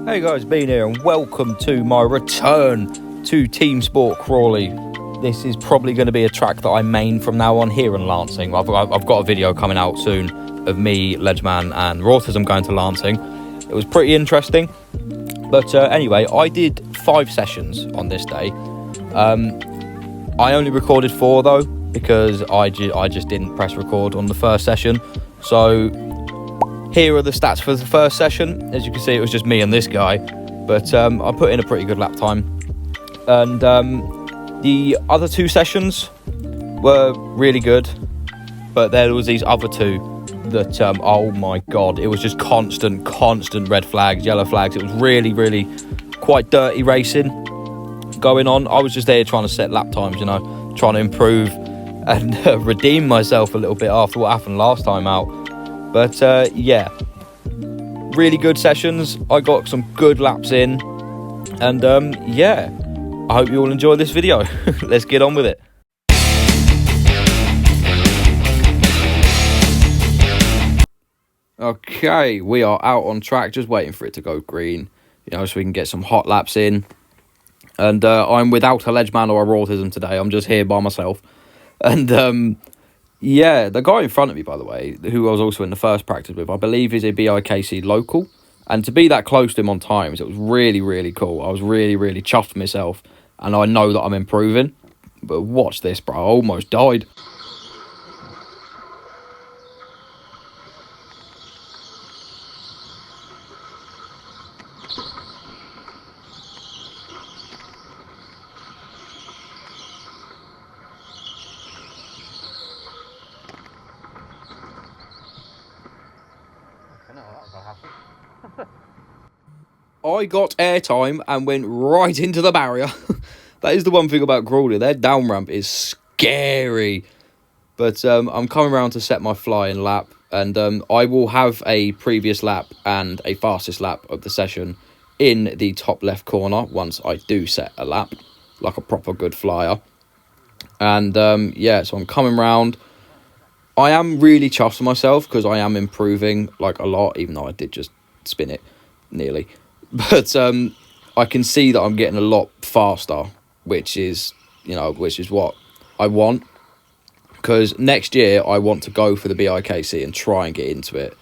Hey guys, Bean here and welcome to my return to Teamsport Crawley. This is probably going to be a track that I main from now on here in Lancing. I've got a video coming out soon of me, Ledgeman and Rautism going to Lancing. It was pretty interesting. But anyway, I did 5 sessions on this day. I only recorded 4 though, because I just didn't press record on the first session. So here are the stats for the first session. As you can see, it was just me and this guy, but I put in a pretty good lap time. And the other 2 sessions were really good, but there was these other 2 that, oh my god, it was just constant red flags, yellow flags. It was really quite dirty racing going on. I was just there trying to set lap times, you know, trying to improve and redeem myself a little bit after what happened last time out. But yeah, really good sessions. I got some good laps in, and yeah, I hope you all enjoy this video. Let's get on with it. Okay, we are out on track, just waiting for it to go green, you know, so we can get some hot laps in. And I'm without a Ledgeman or a Rautism today. I'm just here by myself. And yeah, the guy in front of me, by the way, who I was also in the first practice with, I believe is a BIKC local. And to be that close to him on times, it was really cool. I was really chuffed myself. And I know that I'm improving. But watch this, bro. I almost died. I got airtime and went right into the barrier. That is the one thing about Crawley. Their down ramp is scary. But I'm coming around to set my flying lap. And I will have a previous lap and a fastest lap of the session in the top left corner once I do set a lap, like a proper good flyer. And yeah, so I'm coming round. I am really chuffed with myself because I am improving like a lot, even though I did just spin it nearly. But I can see that I'm getting a lot faster, which is, you know, which is what I want. Because next year I want to go for the BIKC and try and get into it,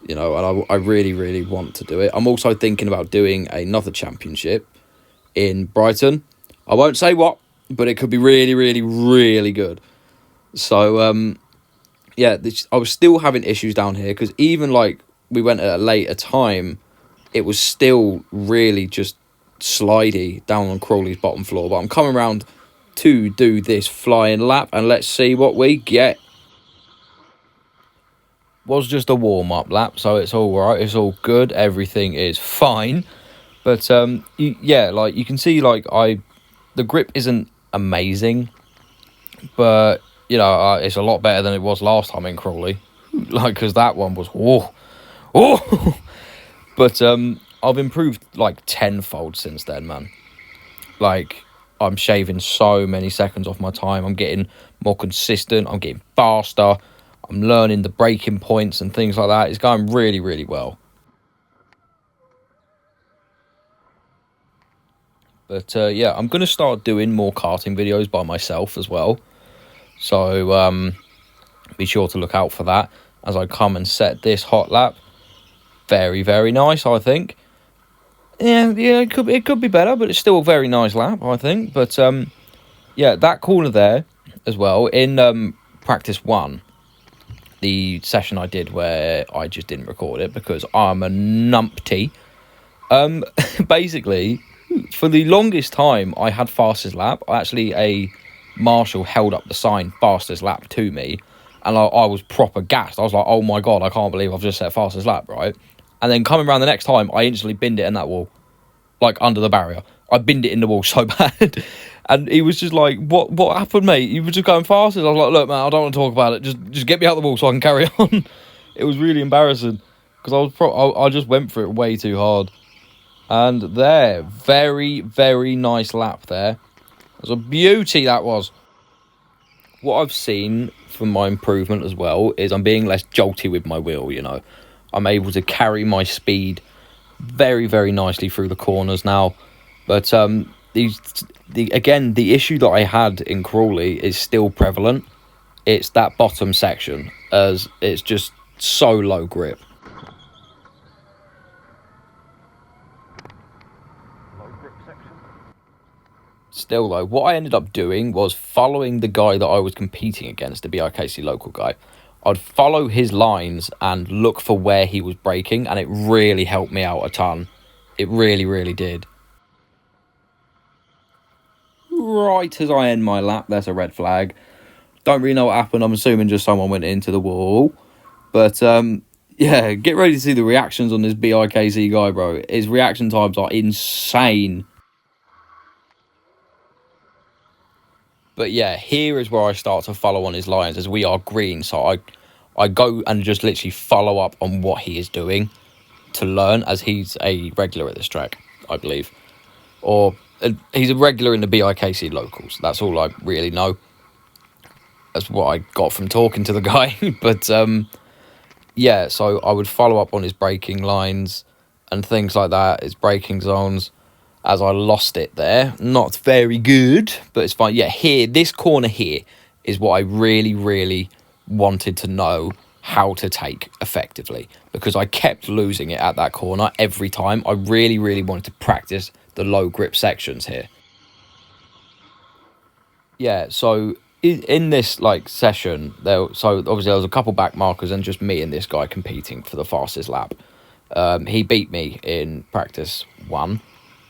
you know, and I really want to do it. I'm also thinking about doing another championship in Brighton. I won't say what, but it could be really good. So yeah, I was still having issues down here because even like we went at a later time, it was still really just slidey down on Crawley's bottom floor. But I'm coming around to do this flying lap, and let's see what we get. Was just a warm-up lap, so it's all right. It's all good. Everything is fine. But yeah, like you can see, like the grip isn't amazing, but you know, it's a lot better than it was last time in Crawley. Like, because that one was oh. But I've improved like tenfold since then, man. Like, I'm shaving so many seconds off my time. I'm getting more consistent. I'm getting faster. I'm learning the braking points and things like that. It's going really well. But yeah, I'm going to start doing more karting videos by myself as well. So be sure to look out for that as I come and set this hot lap. Very nice, I think. Yeah, it could be better, but it's still a very nice lap, I think. But yeah, that corner there as well in practice 1, the session I did where I just didn't record it because I'm a numpty. Basically, for the longest time, I had fastest lap. Actually, a marshal held up the sign fastest lap to me, and I was proper gassed. I was like, oh my god, I can't believe I've just set fastest lap, right? And then coming around the next time, I instantly binned it in that wall, like under the barrier. I binned it in the wall so bad. And he was just like, what happened, mate? You were just going fastest. I was like, look, man, I don't want to talk about it. Just get me out the wall so I can carry on. It was really embarrassing because I just went for it way too hard. And there, very nice lap there. It was a beauty, that was. What I've seen from my improvement as well is I'm being less jolty with my wheel, you know. I'm able to carry my speed very, very nicely through the corners now. But again, the issue that I had in Crawley is still prevalent. It's that bottom section, as it's just so low grip. Still though, what I ended up doing was following the guy that I was competing against, the BIKC local guy. I'd follow his lines and look for where he was braking, and it really helped me out a ton. It really, really did. Right as I end my lap, there's a red flag. Don't really know what happened. I'm assuming just someone went into the wall. But, yeah, get ready to see the reactions on this BIKC guy, bro. His reaction times are insane. But yeah, here is where I start to follow on his lines, as we are green. So I go and just literally follow up on what he is doing to learn, as he's a regular at this track, I believe. Or he's a regular in the BIKC locals. That's all I really know. That's what I got from talking to the guy. But yeah, so I would follow up on his braking lines and things like that, his braking zones, as I lost it there. Not very good, but it's fine. Yeah, here, this corner here is what I really, really wanted to know how to take effectively, because I kept losing it at that corner every time. I really, really wanted to practice the low grip sections here. Yeah, so in this like session, so obviously there was a couple back markers and just me and this guy competing for the fastest lap. He beat me in practice 1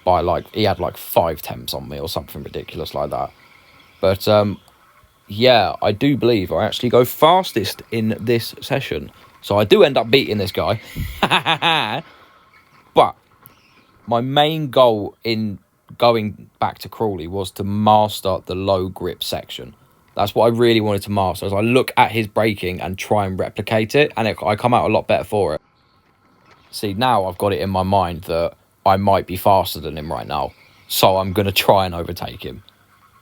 by he had like 5 temps on me or something ridiculous like that. But yeah, I do believe I actually go fastest in this session, so I do end up beating this guy. But my main goal in going back to Crawley was to master the low grip section. That's what I really wanted to master, as I look at his braking and try and replicate it, and I come out a lot better for it. See, now I've got it in my mind that I might be faster than him right now, so I'm going to try and overtake him.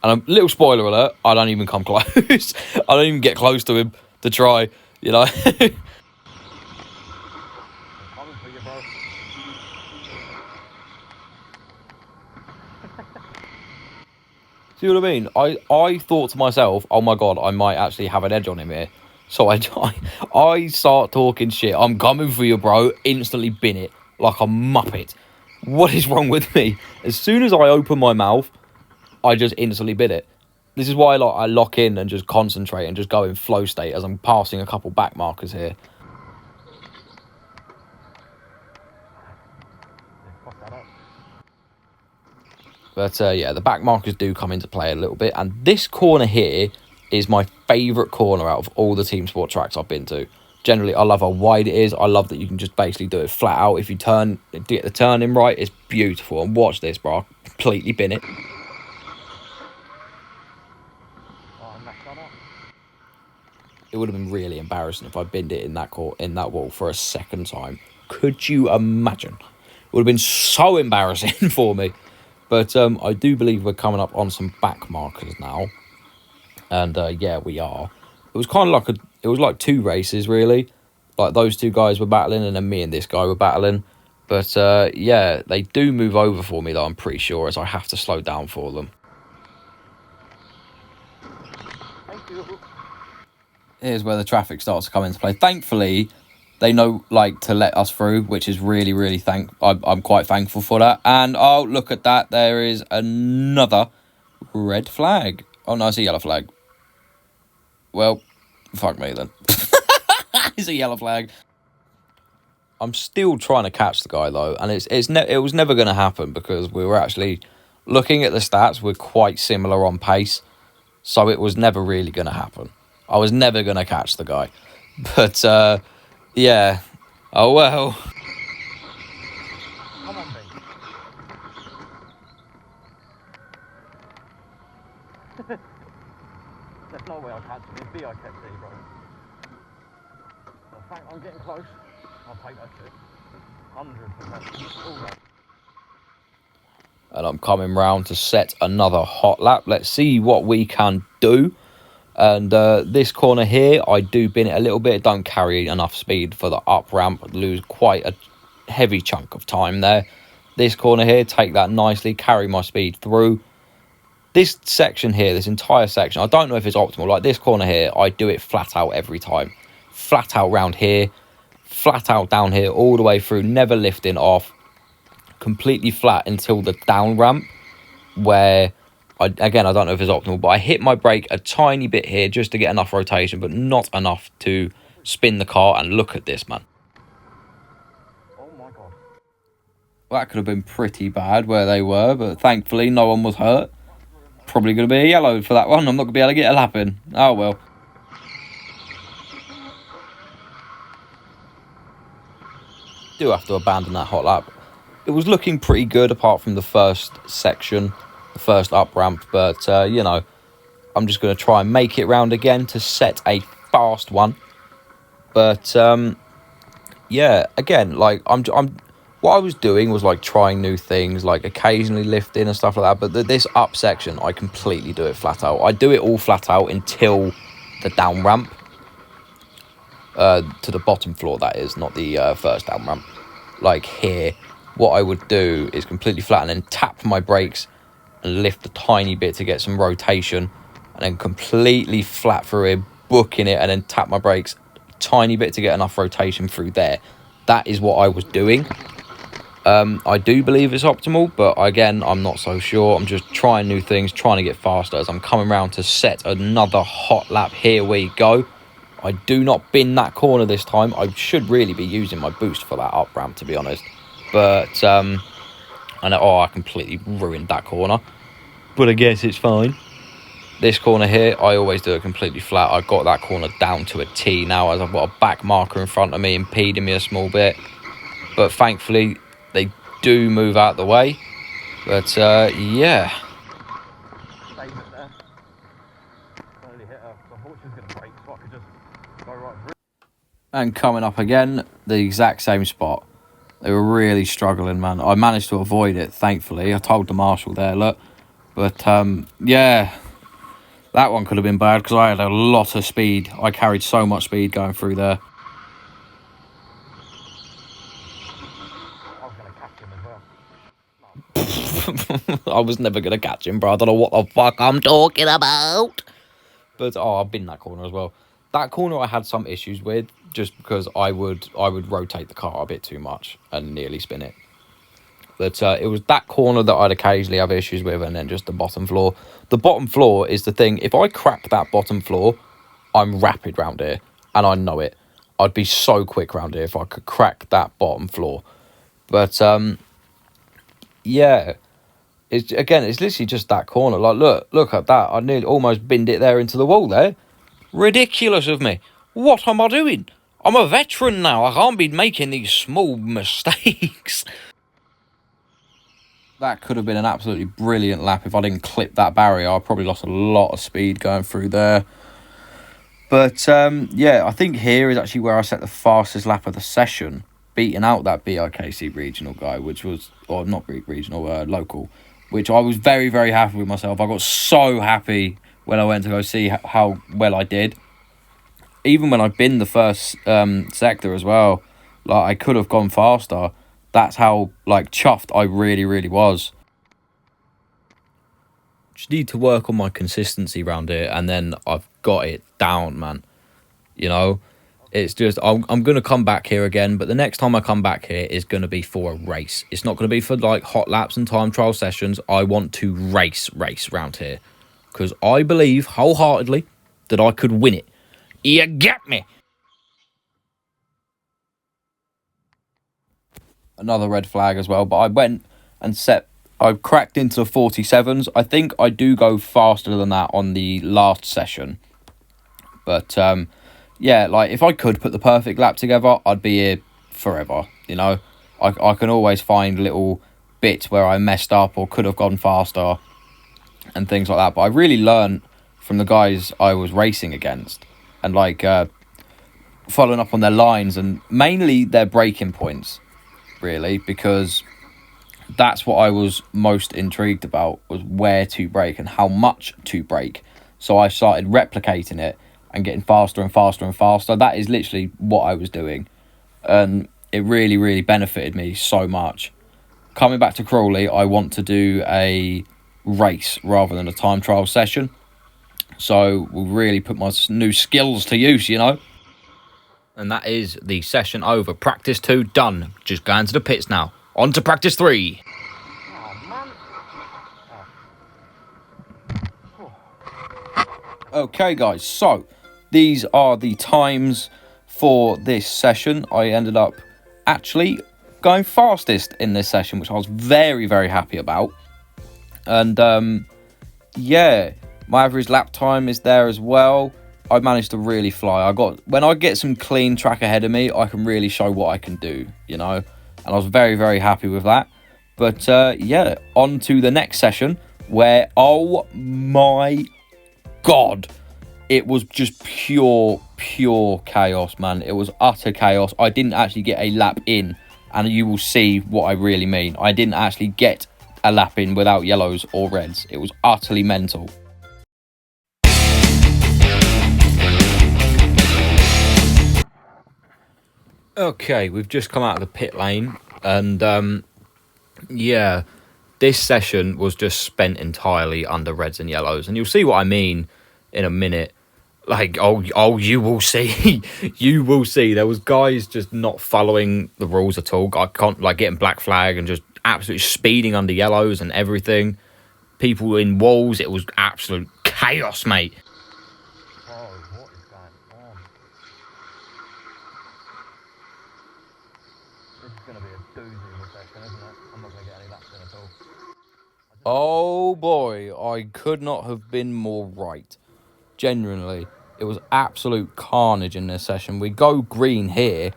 And a little spoiler alert, I don't even come close. I don't even get close to him to try, you know. See what I mean? I thought to myself, oh my god, I might actually have an edge on him here. So I start talking shit. I'm coming for you, bro. Instantly bin it like a muppet. What is wrong with me? As soon as I open my mouth, I just instantly bin it. This is why I lock in and just concentrate and just go in flow state as I'm passing a couple back markers here. But yeah, the back markers do come into play a little bit. And this corner here is my favourite corner out of all the Teamsport tracks I've been to. Generally, I love how wide it is. I love that you can just basically do it flat out. If you get the turn in right, it's beautiful. And watch this, bro. I'll completely bin it. It would have been really embarrassing if I binned it in that wall for a second time. Could you imagine? It would have been so embarrassing for me. But I do believe we're coming up on some back markers now. And yeah, we are. It was kind of like 2 races, really. Like those 2 guys were battling, and then me and this guy were battling. But yeah, they do move over for me, though, I'm pretty sure, as I have to slow down for them. Thank you. Here's where the traffic starts to come into play. Thankfully, they know to let us through, which is really, really I'm quite thankful for that. And oh, look at that. There is another red flag. Oh, no, it's a yellow flag. Well, fuck me then. It's a yellow flag. I'm still trying to catch the guy, though. And it was never going to happen, because we were actually looking at the stats. We're quite similar on pace. So it was never really going to happen. I was never going to catch the guy. But, yeah. Oh, well. Come on, baby. There's no way I'll catch him. It's BIKC, bro. I think I'm getting close. I'll take that shit. 100%. And I'm coming round to set another hot lap. Let's see what we can do. And this corner here, I do bin it a little bit. Don't carry enough speed for the up ramp. Lose quite a heavy chunk of time there. This corner here, take that nicely, carry my speed through. This section here, this entire section, I don't know if it's optimal. Like this corner here, I do it flat out every time. Flat out round here, flat out down here, all the way through, never lifting off. Completely flat until the down ramp, where, I don't know if it's optimal, but I hit my brake a tiny bit here just to get enough rotation, but not enough to spin the car. And look at this, man. Well, that could have been pretty bad where they were, but thankfully no one was hurt. Probably going to be a yellow for that one. I'm not going to be able to get a lap in. Oh, well. Do have to abandon that hot lap. It was looking pretty good apart from the first section, the first up ramp. But, you know, I'm just going to try and make it round again to set a fast one. But, yeah, again, like, what I was doing was, like, trying new things, like, occasionally lifting and stuff like that. But this up section, I completely do it flat out. I do it all flat out until the down ramp. To the bottom floor, that is, not the first down ramp. Like here, what I would do is completely flat and then tap my brakes and lift a tiny bit to get some rotation. And then completely flat through here, booking it, and then tap my brakes a tiny bit to get enough rotation through there. That is what I was doing. I do believe it's optimal, but again, I'm not so sure. I'm just trying new things, trying to get faster as I'm coming around to set another hot lap. Here we go. I do not bin that corner this time. I should really be using my boost for that up ramp, to be honest. But, I completely ruined that corner. But I guess it's fine. This corner here, I always do it completely flat. I've got that corner down to a T now, as I've got a back marker in front of me, impeding me a small bit. But thankfully, they do move out the way. But, yeah. And coming up again, the exact same spot. They were really struggling, man. I managed to avoid it, thankfully. I told the marshal there, look. But, yeah, that one could have been bad because I had a lot of speed. I carried so much speed going through there. I was never going to catch him, bro. I don't know what the fuck I'm talking about. But, I've been in that corner as well. That corner I had some issues with just because I would rotate the car a bit too much and nearly spin it. But it was that corner that I'd occasionally have issues with, and then just the bottom floor. The bottom floor is the thing. If I crack that bottom floor, I'm rapid round here, and I know it. I'd be so quick round here if I could crack that bottom floor. But, yeah. It's literally just that corner. Like, look at that. I nearly almost binned it there into the wall there. Ridiculous of me. What am I doing? I'm a veteran now. I can't be making these small mistakes. That could have been an absolutely brilliant lap if I didn't clip that barrier. I probably lost a lot of speed going through there. But, yeah, I think here is actually where I set the fastest lap of the session, beating out that BIKC regional guy, which was, or not regional, local, which I was very, very happy with myself. I got so happy when I went to go see how well I did. Even when I binned the first sector as well, like, I could have gone faster. That's how, like, chuffed I really, really was. Just need to work on my consistency around here, and then I've got it down, man. You know, it's just, I'm going to come back here again, but the next time I come back here is going to be for a race. It's not going to be for, like, hot laps and time trial sessions. I want to race around here, because I believe wholeheartedly that I could win it. You get me? Another red flag as well, but I went and I cracked into the 47s. I think I do go faster than that on the last session. But, yeah, like, if I could put the perfect lap together, I'd be here forever, you know? I can always find little bits where I messed up or could have gone faster and things like that. But I really learned from the guys I was racing against and, like, following up on their lines and mainly their braking points, really, because that's what I was most intrigued about, was where to brake and how much to brake. So I started replicating it and getting faster and faster and faster. That is literally what I was doing. And it really, really benefited me so much. Coming back to Crawley, I want to do a race rather than a time trial session. So we'll really put my new skills to use, you know. And that is the session over. Practice 2 done. Just going to the pits now. On to practice 3. Okay, guys, so these are the times for this session. I ended up actually going fastest in this session, which I was very, very happy about. And yeah, my average lap time is there as well. I managed to really fly. When I get some clean track ahead of me, I can really show what I can do, you know. And I was very, very happy with that. But yeah, on to the next session where, oh my God, it was just pure chaos, man. It was utter chaos. I didn't actually get a lap in, and you will see what I really mean. I didn't actually get a lap in without yellows or reds. It was utterly mental. Okay, we've just come out of the pit lane, and yeah, this session was just spent entirely under reds and yellows, and you'll see what I mean in a minute. Like, oh, you will see. You will see. There was guys just not following the rules at all. I can't, like, getting black flag and just absolutely speeding under yellows and everything. People in walls. It was absolute chaos, mate. Oh, what is going on? This is going to be a doozy in this section, isn't it? I'm not going to get any laps in at all. Oh boy, I could not have been more right. Genuinely, it was absolute carnage in this session. We go green here,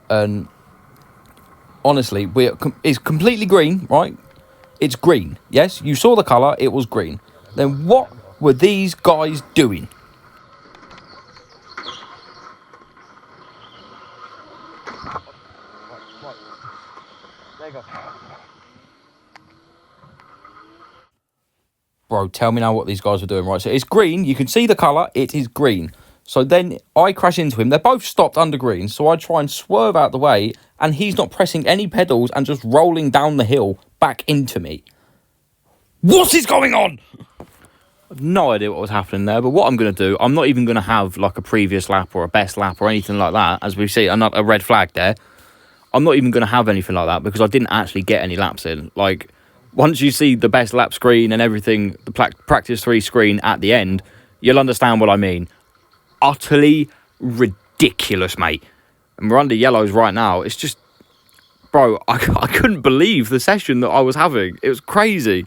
and honestly, it's completely green, right? It's green. Yes, you saw the colour, it was green. Then what were these guys doing? Right. There you go. Bro, tell me now what these guys were doing, right? So it's green, you can see the colour, it is green. So then I crash into him, they're both stopped under green, so I try and swerve out the way, and he's not pressing any pedals and just rolling down the hill back into me. What is going on? I've no idea what was happening there, but what I'm going to do, I'm not even going to have like a previous lap or a best lap or anything like that, as we see a red flag there. I'm not even going to have anything like that because I didn't actually get any laps in. Like, once you see the best lap screen and everything, the practice 3 screen at the end, you'll understand what I mean. Utterly ridiculous, mate. And we're under yellows right now. It's just, bro, I couldn't believe the session that I was having. It was crazy.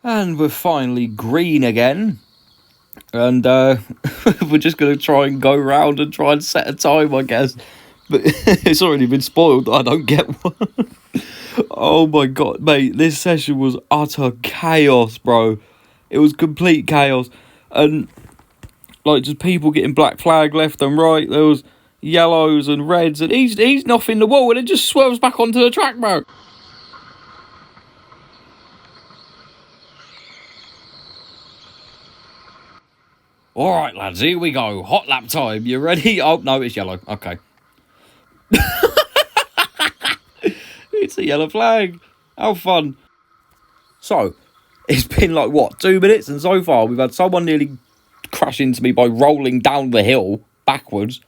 And we're finally green again. And we're just going to try and go round and try and set a time, I guess. But it's already been spoiled. I don't get one. Oh my God, mate. This session was utter chaos, bro. It was complete chaos. And, like, just people getting black flag left and right. There was yellows and reds. And he's knocking the wall and it just swerves back onto the track, bro. All right, lads, here we go. Hot lap time. You ready? Oh, no, it's yellow. Okay. It's a yellow flag. How fun. So, it's been like, what, 2 minutes? And so far, we've had someone nearly crash into me by rolling down the hill backwards,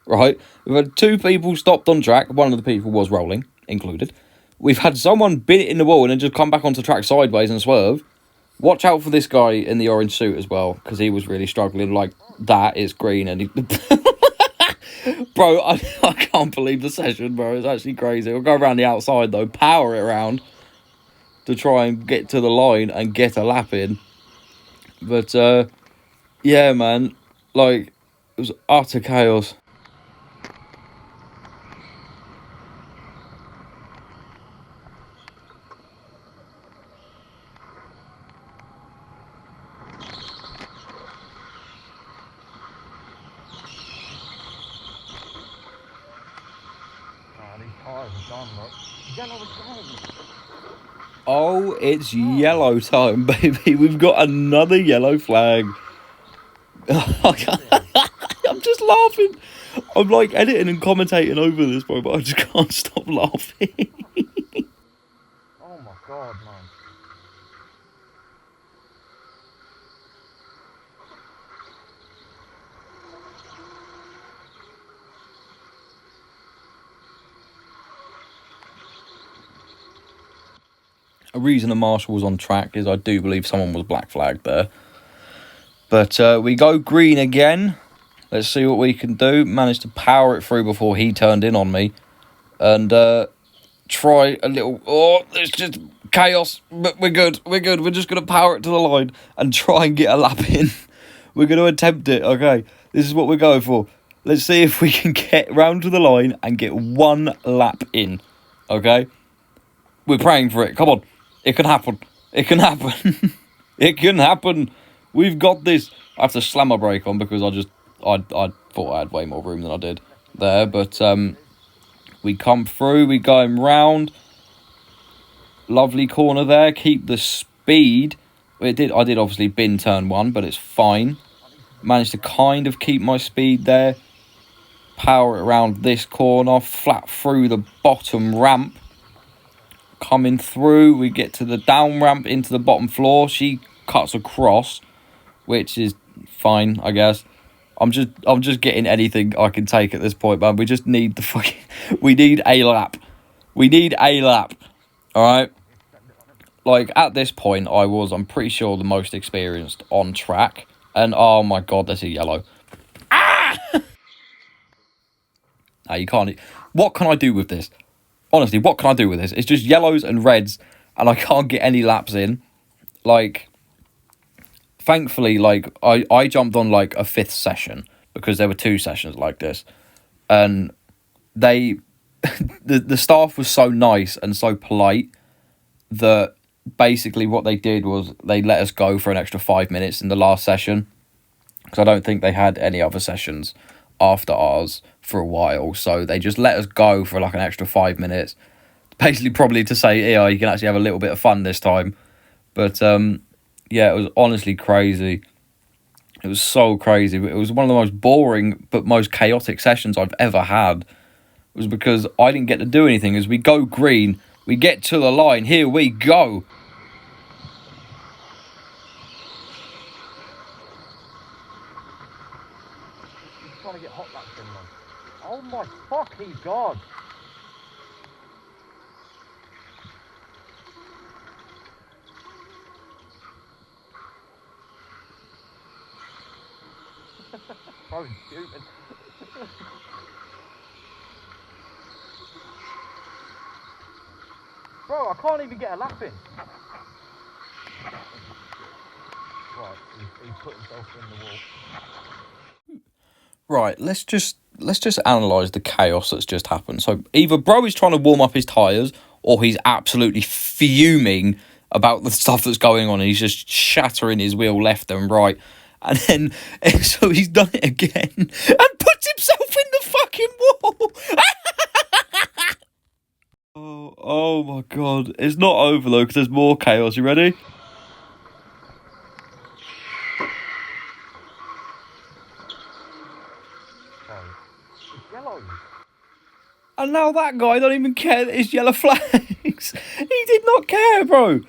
right? We've had 2 people stopped on track. One of the people was rolling, included. We've had someone bit it in the wall and then just come back onto track sideways and swerve. Watch out for this guy in the orange suit as well, because he was really struggling. Like, that is green, and he... Bro, I can't believe the session, bro. It's actually crazy. We'll go around the outside, though, power it around to try and get to the line and get a lap in. But, yeah, man, like, it was utter chaos. Oh, these tyres are done, look. Yellow is gone. Oh, it's yellow time, baby. We've got another yellow flag. I'm just laughing. I'm like editing and commentating over this, bro, but I just can't stop laughing. Oh my god, man. A reason the marshal was on track is I do believe someone was black flagged there. But we go green again. Let's see what we can do. Managed to power it through before he turned in on me. And try a little... Oh, it's just chaos. But we're good. We're good. We're just going to power it to the line and try and get a lap in. We're going to attempt it. Okay, this is what we're going for. Let's see if we can get round to the line and get one lap in. Okay? We're praying for it. Come on. It can happen. It can happen. It can happen. We've got this. I have to slam my brake on because I thought I had way more room than I did there. But we come through. We going round. Lovely corner there. Keep the speed. I did obviously bin turn one, but it's fine. Managed to kind of keep my speed there. Power it around this corner. Flat through the bottom ramp. Coming through, we get to the down ramp into the bottom floor. She cuts across, which is fine, I guess. I'm just getting anything I can take at this point, man. We just need the fucking... We need a lap. We need a lap. All right? Like, at this point, I'm pretty sure, the most experienced on track. And, oh my God, there's a yellow. Ah! No, you can't... What can I do with this? Honestly, what can I do with this? It's just yellows and reds, and I can't get any laps in. Like, thankfully, like, I jumped on, like, a 5th session, because there were 2 sessions like this. And they... the staff was so nice and so polite that basically what they did was they let us go for an extra 5 minutes in the last session. Because I don't think they had any other sessions after ours for a while, so they just let us go for like an extra 5 minutes, basically probably to say, yeah, you can actually have a little bit of fun this time. But yeah, it was honestly crazy. It was so crazy. It was one of the most boring but most chaotic sessions I've ever had. It was because I didn't get to do anything. As we go green, we get to the line, here we go. Trying to get hot laps in, man. Oh my fucking god! Bro, he's stupid. Bro, I can't even get a lap in. Right, he's put himself in the wall. Right, let's just analyse the chaos that's just happened. So either bro is trying to warm up his tyres, or he's absolutely fuming about the stuff that's going on, and he's just shattering his wheel left and right. And then, so he's done it again, and puts himself in the fucking wall. Oh my God. It's not over though, because there's more chaos. You ready? Yellow. And now that guy don't even care that it's yellow flags. He did not care, bro.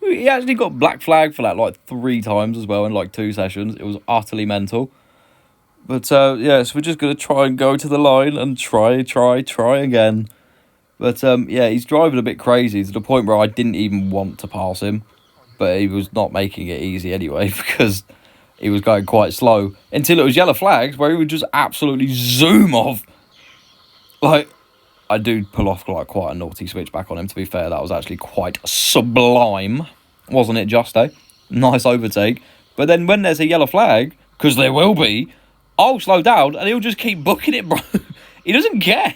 He actually got black flag for that like 3 times as well in like 2 sessions. It was utterly mental. But yeah, so we're just going to try and go to the line and try again. But yeah, he's driving a bit crazy to the point where I didn't even want to pass him. But he was not making it easy anyway, because he was going quite slow. Until it was yellow flags where he would just absolutely zoom off. Like, I do pull off like quite a naughty switchback on him, to be fair. That was actually quite sublime. Wasn't it, just, eh? Nice overtake. But then when there's a yellow flag, because there will be, I'll slow down and he'll just keep booking it, bro. He doesn't care.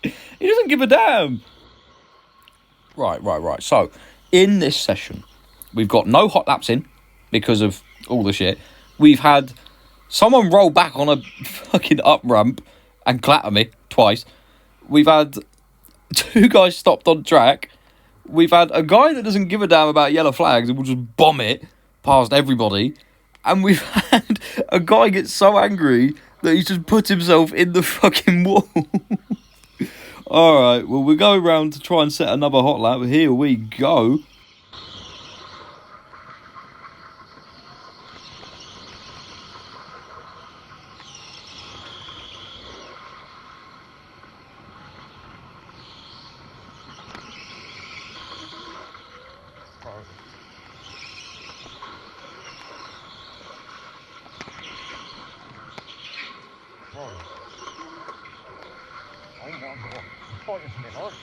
He doesn't give a damn. Right. So, in this session, we've got no hot laps in because of all the shit. We've had someone roll back on a fucking up ramp and clatter me twice. We've had 2 guys stopped on track. we've had a guy that doesn't give a damn about yellow flags and will just bomb it past everybody. And we've had a guy get so angry that he's just put himself in the fucking wall. Alright, well, we're going round to try and set another hot lap. Here we go. Oh my god, I'm fighting for my life.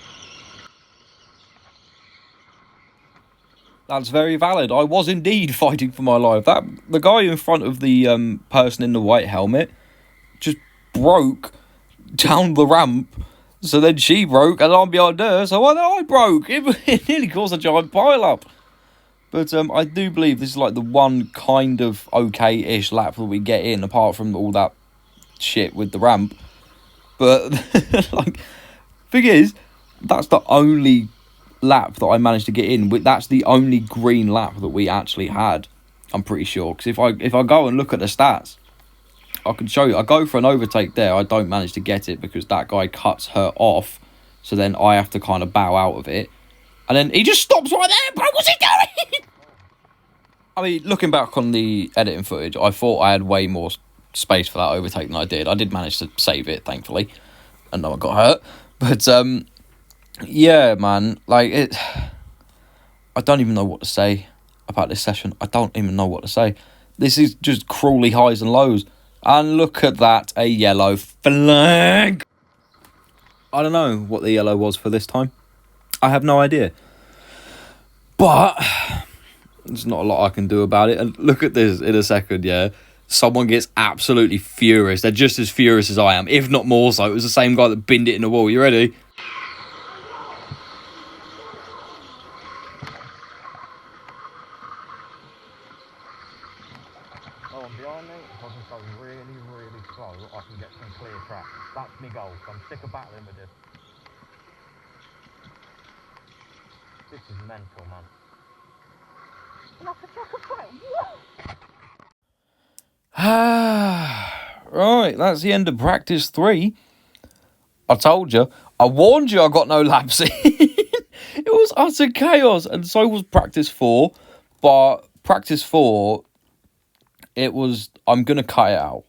That's very valid. I was indeed fighting for my life. The guy in front of the person in the white helmet just broke down the ramp. So then she broke, and I'm behind her, so I broke. It nearly caused a giant pile-up. But I do believe this is like the one kind of okay-ish lap that we get in, apart from all that shit with the ramp. But, like, thing is, that's the only lap that I managed to get in. That's the only green lap that we actually had, I'm pretty sure. Because if I go and look at the stats, I can show you. I go for an overtake there. I don't manage to get it because that guy cuts her off. So then I have to kind of bow out of it. And then he just stops right there. Bro, what's he doing? I mean, looking back on the editing footage, I thought I had way more space for that overtake than I did. I did manage to save it, thankfully. And no one got hurt. But, yeah, man. Like, I don't even know what to say about this session. I don't even know what to say. This is just Crawley highs and lows. And look at that, a yellow flag. I don't know what the yellow was for this time. I have no idea. But there's not a lot I can do about it. And look at this in a second, yeah. Someone gets absolutely furious. They're just as furious as I am, if not more so. It was the same guy that binned it in the wall. You ready? Oh, I'm behind me. If I can go really, really slow, I can get some clear track. That's my goal. So I'm sick of battling with this. This is mental, man. And I can check a fight. Right, that's the end of practice 3. I told you. I warned you I got no laps in. It was utter chaos. And so was practice 4. But practice 4, it was... I'm going to cut it out.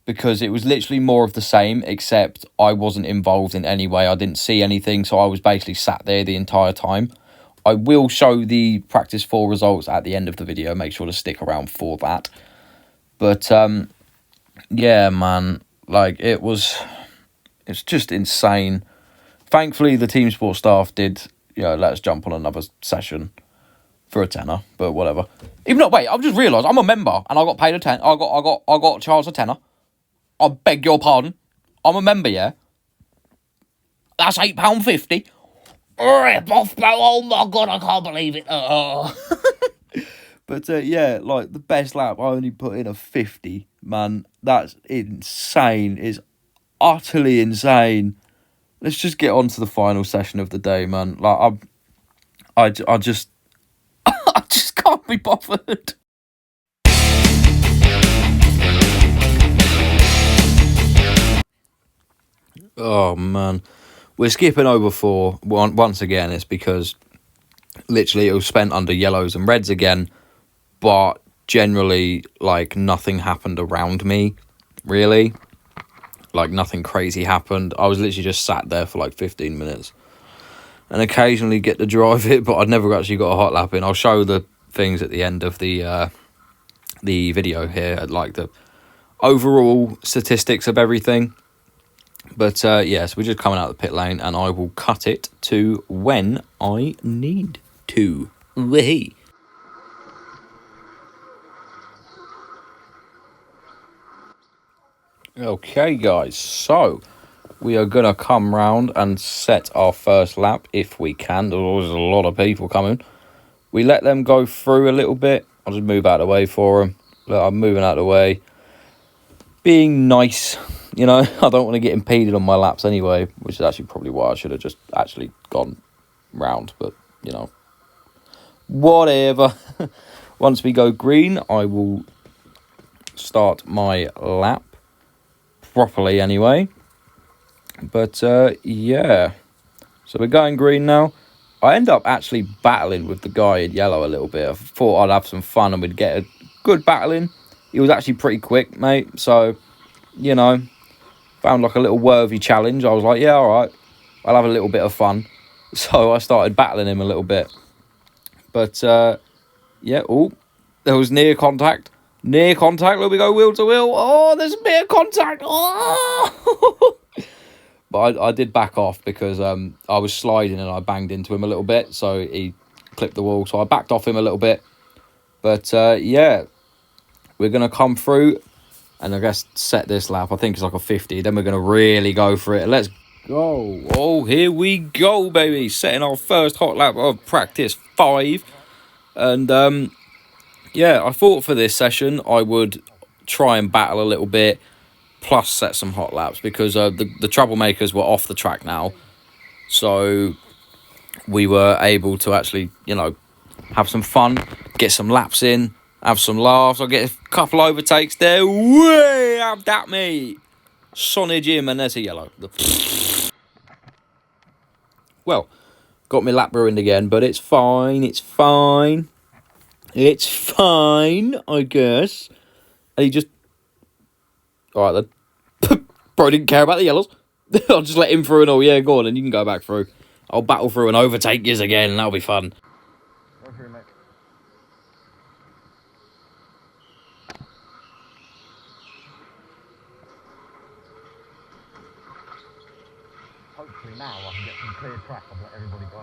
Because it was literally more of the same, except I wasn't involved in any way. I didn't see anything, so I was basically sat there the entire time. I will show the practice 4 results at the end of the video. Make sure to stick around for that. But, yeah, man, like, it's just insane. Thankfully, the Teamsport staff did, let us jump on another session for a tenner, but whatever. Even though, wait, I've just realised I'm a member, and I got paid a tenner. I got charged a tenner. I beg your pardon. I'm a member, yeah? That's £8.50. Rip off, bro. Oh, my God, I can't believe it. But, yeah, like, the best lap, I only put in a 50. Man, that's insane. It's utterly insane. Let's just get on to the final session of the day, man. Like, I just... I just can't be bothered. Oh, man. We're skipping over 4. Once again, it's because literally it was spent under yellows and reds again. But generally, like, nothing happened around me, really. Like, nothing crazy happened. I was literally just sat there for, like, 15 minutes. And occasionally get to drive it, but I'd never actually got a hot lap in. I'll show the things at the end of the video here, like, the overall statistics of everything. But, yeah, so we're just coming out of the pit lane, and I will cut it to when I need to. Wee. Okay, guys, so we are going to come round and set our first lap if we can. There's a lot of people coming. We let them go through a little bit. I'll just move out of the way for them. Look, I'm moving out of the way. Being nice, I don't want to get impeded on my laps anyway, which is actually probably why I should have just actually gone round. But you know, whatever. Once we go green, I will start my lap properly anyway. But yeah, so we're going green now. I end up actually battling with the guy in yellow a little bit. I thought I'd have some fun and we'd get a good battle in. He was actually pretty quick, mate. So, you know, found like a little worthy challenge. I was like, yeah, all right, I'll have a little bit of fun. So I started battling him a little bit. But, yeah, oh, there was near contact. Near contact, there we go, wheel to wheel. Oh, there's a bit of contact. Oh! But I did back off because I was sliding and I banged into him a little bit. So he clipped the wall. So I backed off him a little bit. But, yeah, we're going to come through and I guess set this lap. I think it's like a 50. Then we're going to really go for it. Let's go. Oh, here we go, baby. Setting our first hot lap of practice 5. And, yeah, I thought for this session I would try and battle a little bit. Plus set some hot laps because the troublemakers were off the track now. So we were able to actually, you know, have some fun, get some laps in, have some laughs. I'll get a couple overtakes there. Way have that, mate. Sonny Jim, and there's a yellow. Well, got my lap ruined again, but it's fine. It's fine. It's fine, I guess. And he just... Alright then. Bro didn't care about the yellows. I'll just let him through and all. Yeah, go on and you can go back through. I'll battle through and overtake yous again and that'll be fun. Go through, mate. Hopefully now I can get some clear track and let everybody go.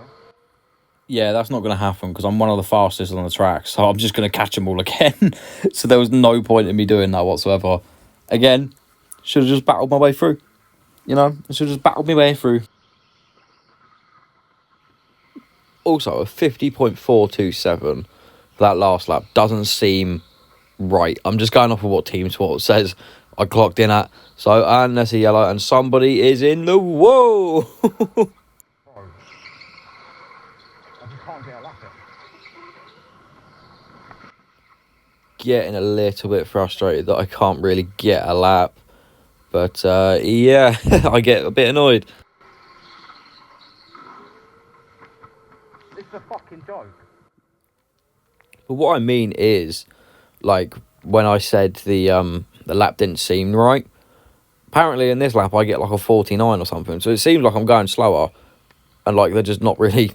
Yeah, that's not going to happen because I'm one of the fastest on the track. So I'm just going to catch them all again. So there was no point in me doing that whatsoever. Again, should have just battled my way through. You know, I should have just battled my way through. Also, a 50.427 for that last lap doesn't seem right. I'm just going off of what Teamsport says I clocked in at. So, and there's a yellow and somebody is in the... Whoa! Can't get a lap in. Getting a little bit frustrated that I can't really get a lap. But, yeah, I get a bit annoyed. It's a fucking joke. But what I mean is, like, when I said the lap didn't seem right, apparently in this lap I get like a 49 or something. So it seems like I'm going slower. And, like, they're just not really...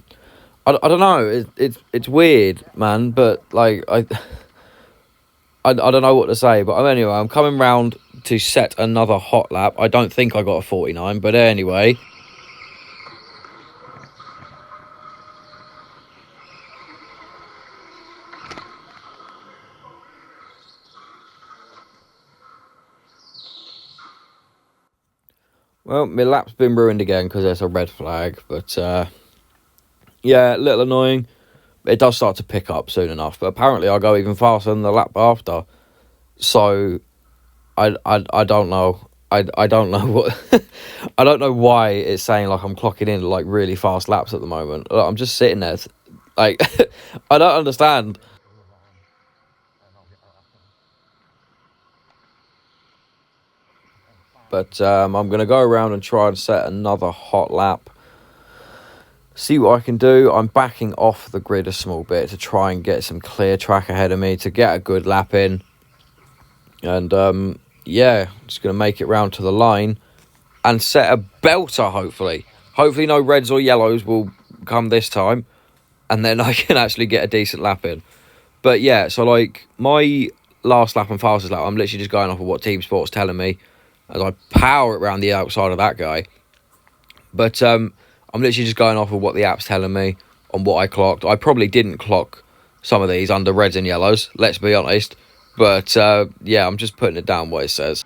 I don't know, it's weird, man, but, like, I don't know what to say, but anyway, I'm coming round to set another hot lap. I don't think I got a 49, but anyway. Well, my lap's been ruined again because there's a red flag, but, yeah, a little annoying. It does start to pick up soon enough, but apparently I'll go even faster than the lap after. So, I don't know. I don't know what... I don't know why it's saying, like, I'm clocking in, like, really fast laps at the moment. Like, I'm just sitting there. Like, I don't understand. But I'm going to go around and try and set another hot lap. See what I can do. I'm backing off the grid a small bit to try and get some clear track ahead of me to get a good lap in. And, yeah, just going to make it round to the line and set a belter, hopefully. Hopefully no reds or yellows will come this time. And then I can actually get a decent lap in. But, yeah, so, like, my last lap and fastest lap, I'm literally just going off of what Teamsport's telling me as I power it around the outside of that guy. But, I'm literally just going off of what the app's telling me on what I clocked. I probably didn't clock some of these under reds and yellows, let's be honest. But, yeah, I'm just putting it down what it says.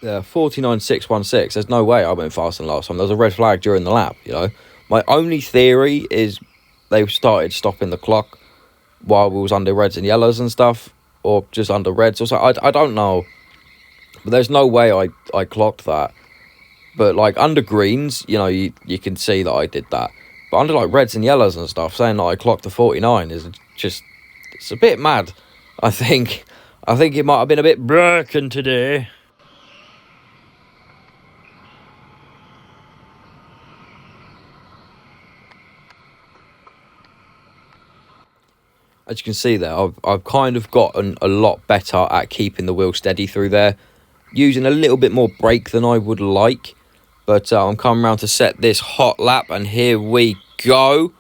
49.616. There's no way I went faster than last time. There was a red flag during the lap, you know. My only theory is they started stopping the clock while we was under reds and yellows and stuff. Or just under reds or something. I don't know. But there's no way I clocked that. But, like, under greens, you know, you can see that I did that. But under like reds and yellows and stuff, saying that I clocked the 49 is just, it's a bit mad. I think it might have been a bit broken today. As you can see there, I've kind of gotten a lot better at keeping the wheel steady through there, using a little bit more brake than I would like. But I'm coming around to set this hot lap, and here we go.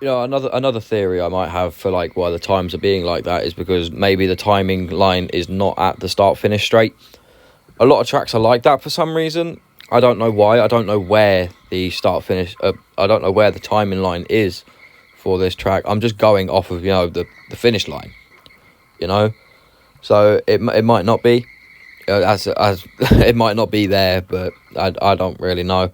You know, another theory I might have for like why the times are being like that is because maybe the timing line is not at the start-finish straight. A lot of tracks are like that for some reason. I don't know why. I don't know where the start-finish... I don't know where the timing line is for this track. I'm just going off of, you know, the finish line, you know. So it might not be as it might not be there, but I don't really know.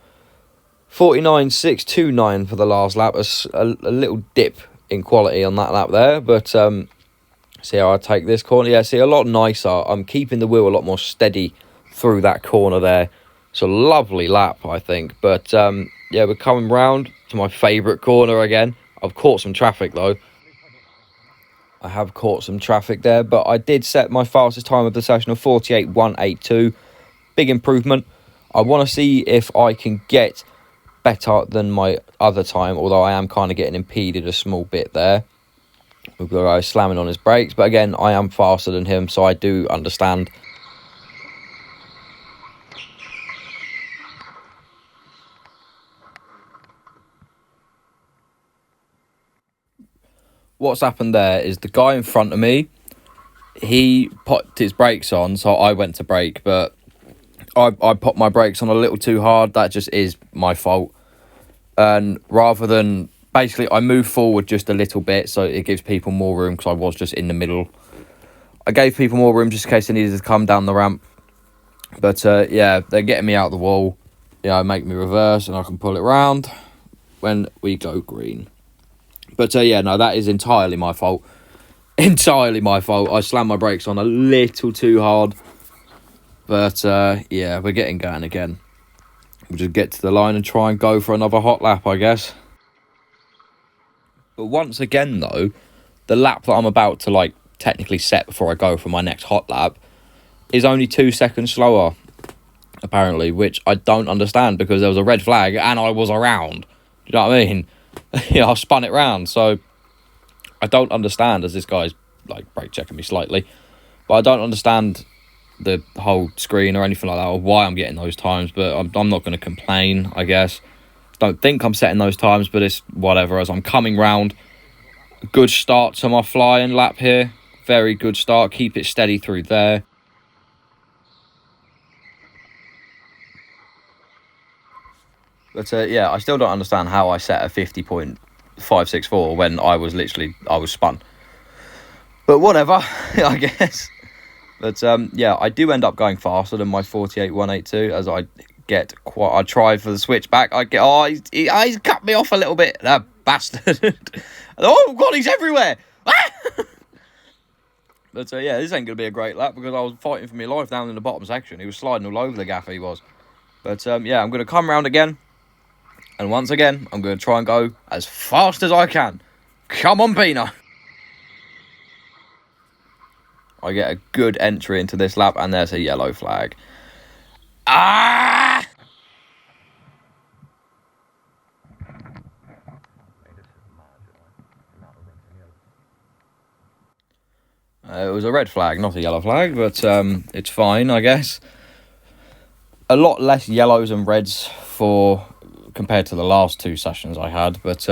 49.629 for the last lap. A little dip in quality on that lap there, but see how I take this corner. Yeah, see, a lot nicer. I'm keeping the wheel a lot more steady through that corner there. It's a lovely lap, I think. But yeah, we're coming round to my favourite corner again. I've caught some traffic though. I have caught some traffic there, but I did set my fastest time of the session of 48.182. Big improvement. I want to see if I can get better than my other time, although I am kind of getting impeded a small bit there. I was slamming on his brakes, but again, I am faster than him, so I do understand. What's happened there is the guy in front of me, he put his brakes on, so I went to brake, but I popped my brakes on a little too hard. That just is my fault. And rather than... Basically, I moved forward just a little bit, so it gives people more room, because I was just in the middle. I gave people more room just in case they needed to come down the ramp. But, yeah, they're getting me out the wall. Yeah, make me reverse, and I can pull it round when we go green. But, yeah, no, that is entirely my fault. Entirely my fault. I slammed my brakes on a little too hard. But, yeah, we're getting going again. We'll just get to the line and try and go for another hot lap, I guess. But once again, though, the lap that I'm about to, like, technically set before I go for my next hot lap is only 2 seconds slower, apparently, which I don't understand because there was a red flag and I was around. Do you know what I mean? Yeah, I spun it round, so I don't understand, as this guy's, like, brake checking me slightly, but I don't understand the whole screen or anything like that, or why I'm getting those times, but I'm not going to complain, I guess. Don't think I'm setting those times, but it's whatever, as I'm coming round. Good start to my flying lap here. Very good start. Keep it steady through there. But yeah, I still don't understand how I set a 50.564 when I was spun. But whatever, I guess. But yeah, I do end up going faster than my 48.182 as I get quite... I try for the switchback. I get... Oh, he's cut me off a little bit. That bastard. Oh, God, he's everywhere. But yeah, this ain't going to be a great lap because I was fighting for my life down in the bottom section. He was sliding all over the gaffer, he was. But yeah, I'm going to come round again. And once again, I'm going to try and go as fast as I can. Come on, Pino. I get a good entry into this lap, and there's a yellow flag. Ah! It was a red flag, not a yellow flag, but it's fine, I guess. A lot less yellows and reds compared to the last 2 sessions I had, but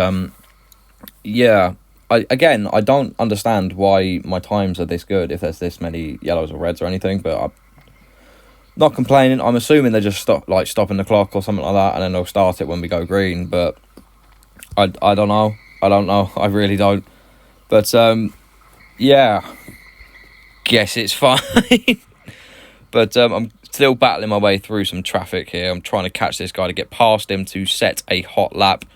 yeah. I don't understand why my times are this good if there's this many yellows or reds or anything, but I'm not complaining. I'm assuming they're just stopping the clock or something like that, and then they'll start it when we go green, but I don't know. I really don't. But yeah, guess it's fine. But I'm still battling my way through some traffic here. I'm trying to catch this guy to get past him to set a hot lap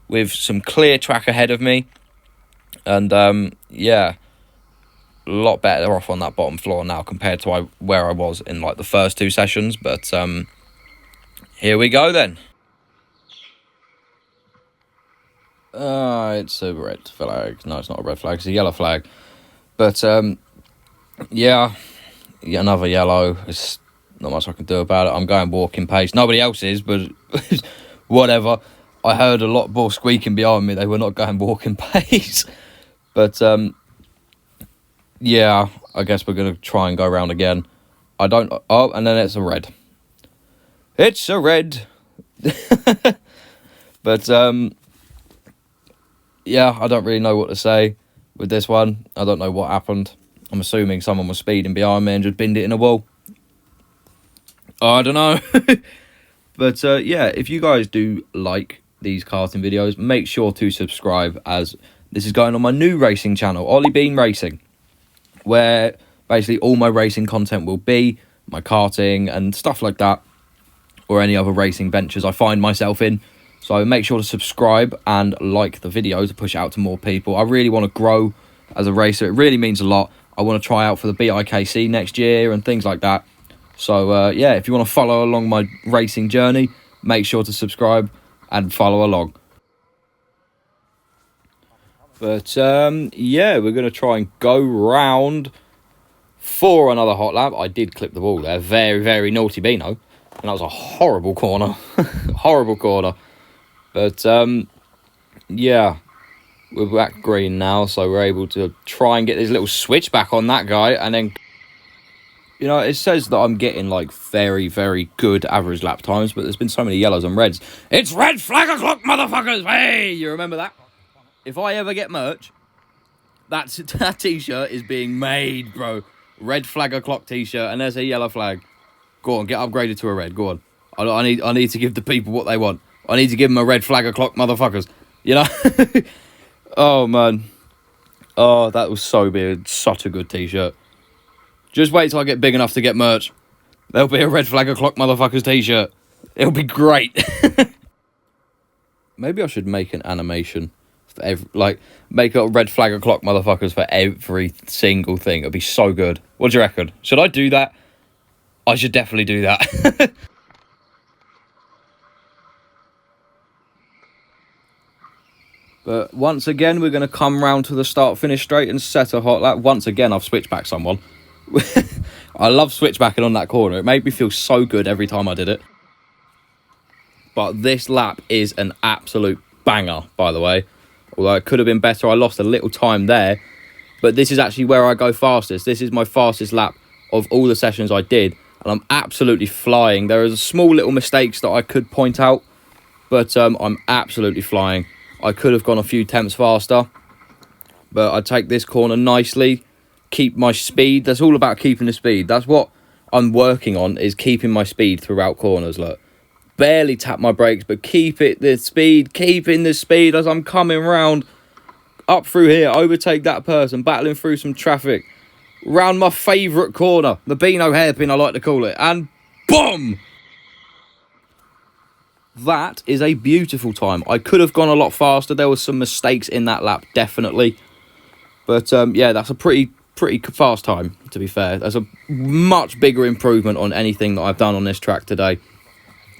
with some clear track ahead of me. And yeah, a lot better off on that bottom floor now compared to where I was in like the first 2 sessions. But here we go then. It's a red flag. No, it's not a red flag. It's a yellow flag. But, yeah, another yellow. It's not much I can do about it. I'm going walking pace. Nobody else is, but whatever. I heard a lot more squeaking behind me. They were not going walking pace. But, yeah, I guess we're going to try and go around again. I don't... Oh, and then it's a red. It's a red. But, yeah, I don't really know what to say with this one. I don't know what happened. I'm assuming someone was speeding behind me and just binned it in a wall. I don't know. But, yeah, if you guys do like these karting videos, make sure to subscribe, as this is going on my new racing channel, Oli Bean Racing, where basically all my racing content will be, my karting and stuff like that, or any other racing ventures I find myself in. So make sure to subscribe and like the video to push it out to more people. I really want to grow as a racer. It really means a lot. I want to try out for the BIKC next year and things like that. So, yeah, if you want to follow along my racing journey, make sure to subscribe and follow along. But, yeah, we're going to try and go round for another hot lap. I did clip the ball there. Very, very naughty Beano. And that was a horrible corner. Horrible corner. But, yeah, we're back green now, so we're able to try and get this little switch back on that guy. And then, you know, it says that I'm getting, like, very, very good average lap times, but there's been so many yellows and reds. It's red flag o'clock, motherfuckers! Hey, you remember that? If I ever get merch, that T-shirt is being made, bro. Red flag o'clock T-shirt, and there's a yellow flag. Go on, get upgraded to a red. Go on. I need to give the people what they want. I need to give them a red flag o'clock, motherfuckers. You know? Oh, man. Oh, that was so big. Such a good T-shirt. Just wait till I get big enough to get merch. There'll be a red flag o'clock, motherfuckers T-shirt. It'll be great. Maybe I should make an animation. Make a red flag o'clock, motherfuckers, for every single thing. It'll be so good. What do you reckon? Should I do that? I should definitely do that. But once again, we're going to come round to the start-finish straight and set a hot lap. Once again, I've switched back someone. I love switchbacking on that corner. It made me feel so good every time I did it. But this lap is an absolute banger, by the way. Although it could have been better. I lost a little time there. But this is actually where I go fastest. This is my fastest lap of all the sessions I did. And I'm absolutely flying. There are small little mistakes that I could point out. But I'm absolutely flying. I could have gone a few tenths faster. But I take this corner nicely. Keep my speed. That's all about keeping the speed. That's what I'm working on, is keeping my speed throughout corners. Look. Barely tap my brakes, but keeping the speed as I'm coming round. Up through here. Overtake that person. Battling through some traffic. Round my favourite corner. The Beano hairpin, I like to call it. And boom! That is a beautiful time. I could have gone a lot faster. There were some mistakes in that lap, definitely. But, yeah, that's a pretty fast time, to be fair. That's a much bigger improvement on anything that I've done on this track today.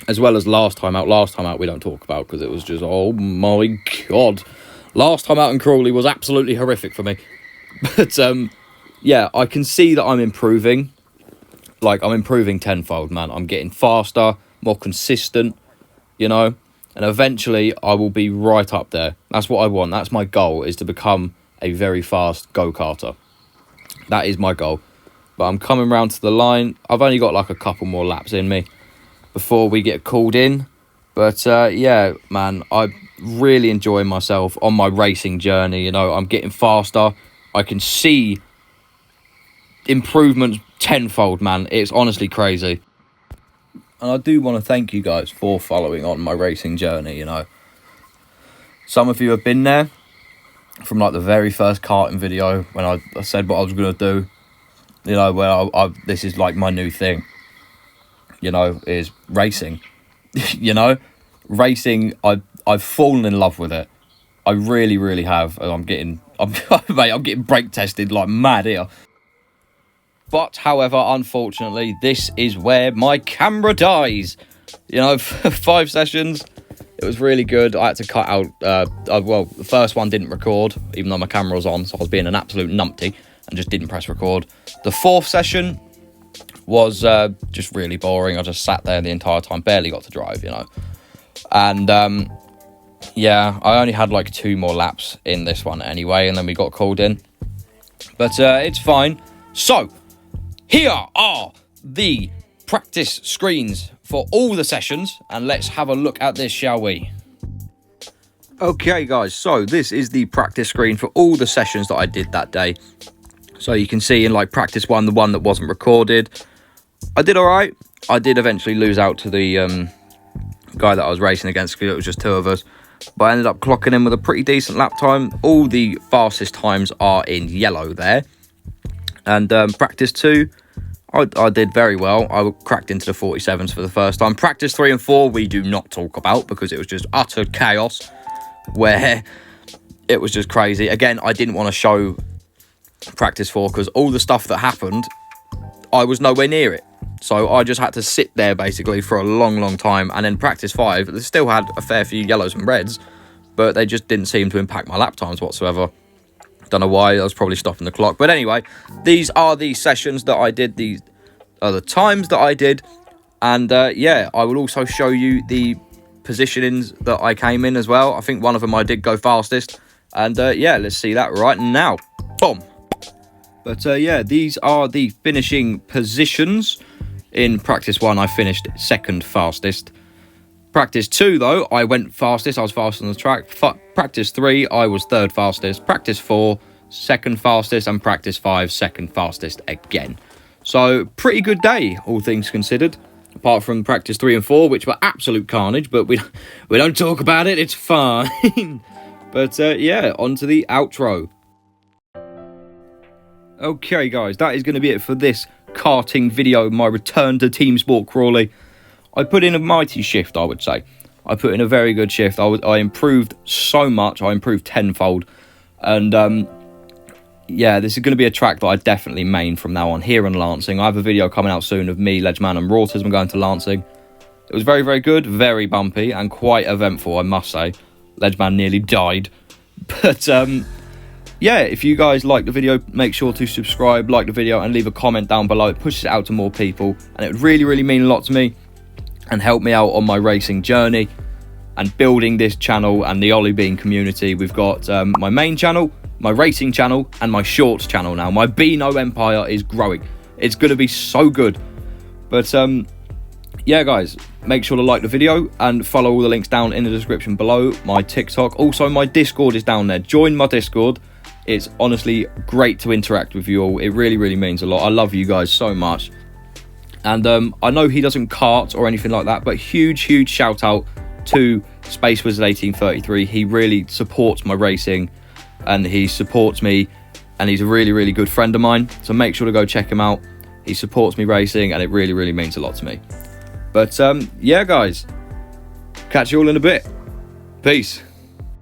As well as last time out. Last time out we don't talk about, because it was just, oh my God. Last time out in Crawley was absolutely horrific for me. But, yeah, I can see that I'm improving. Like, I'm improving tenfold, man. I'm getting faster, more consistent, you know. And eventually I will be right up there. That's what I want. That's my goal, is to become a very fast go-karter. That is my goal. But I'm coming round to the line. I've only got like a couple more laps in me before we get called in. But, yeah, man, I'm really enjoying myself on my racing journey. You know, I'm getting faster. I can see improvements tenfold, man. It's honestly crazy. And I do want to thank you guys for following on my racing journey, you know. Some of you have been there from, like, the very first karting video when I said what I was going to do. You know, where this is, like, my new thing. You know, is racing. You know, racing, I've fallen in love with it. I really, really have. I'm getting brake tested like mad here. But, however, unfortunately, this is where my camera dies. You know, 5 sessions, It was really good. I had to cut out, well, the first one didn't record, even though my camera was on, so I was being an absolute numpty and just didn't press record. The fourth session was just really boring. I just sat there the entire time, barely got to drive, you know. And yeah, I only had like 2 more laps in this one anyway, and then we got called in. But it's fine. So, here are the practice screens for all the sessions, and let's have a look at this, shall we? Okay, guys, so this is the practice screen for all the sessions that I did that day. So you can see in like practice 1, the one that wasn't recorded, I did all right. I did eventually lose out to the guy that I was racing against because it was just 2 of us. But I ended up clocking in with a pretty decent lap time. All the fastest times are in yellow there. And practice 2, I did very well. I cracked into the 47s for the first time. Practice 3 and 4, we do not talk about because it was just utter chaos where it was just crazy. Again, I didn't want to show practice 4 because all the stuff that happened, I was nowhere near it. So I just had to sit there basically for a long time. And then practice 5, they still had a fair few yellows and reds, but they just didn't seem to impact my lap times whatsoever. Don't know why, I was probably stopping the clock. But anyway, these are the sessions that I did, these are the times that I did. And yeah, I will also show you the positionings that I came in as well. I think one of them I did go fastest. And yeah, let's see that right now. Boom. But yeah, these are the finishing positions. In practice 1, I finished 2nd fastest. Practice 2, though, I went fastest. I was fast on the track. Practice 3, I was 3rd fastest. Practice 4, 2nd fastest. And practice 5, 2nd fastest again. So, pretty good day, all things considered. Apart from practice 3 and 4, which were absolute carnage. But we don't talk about it. It's fine. But yeah, on to the outro. Okay, guys, that is going to be it for this karting video, my return to Teamsport Crawley. I put in a mighty shift, I would say. I put in a very good shift. I improved so much. I improved tenfold. And yeah, this is going to be a track that I definitely main from now on here in Lancing. I have a video coming out soon of me, Ledgeman and Rautism going to Lancing. It was very, very good, very bumpy and quite eventful, I must say. Ledgeman nearly died. But yeah, if you guys like the video, make sure to subscribe, like the video, and leave a comment down below. It pushes it out to more people, and it would really, really mean a lot to me and help me out on my racing journey and building this channel and the Oli Bean community. We've got my main channel, my racing channel, and my shorts channel now. My Beano empire is growing. It's going to be so good. But yeah, guys, make sure to like the video and follow all the links down in the description below. My TikTok, also my Discord is down there. Join my Discord. It's honestly great to interact with you all. It really, really means a lot. I love you guys so much. And I know he doesn't kart or anything like that, but huge, huge shout out to Space Wizard 1833. He really supports my racing and he supports me, and he's a really, really good friend of mine. So make sure to go check him out. He supports me racing and it really, really means a lot to me. But yeah, guys, catch you all in a bit. Peace.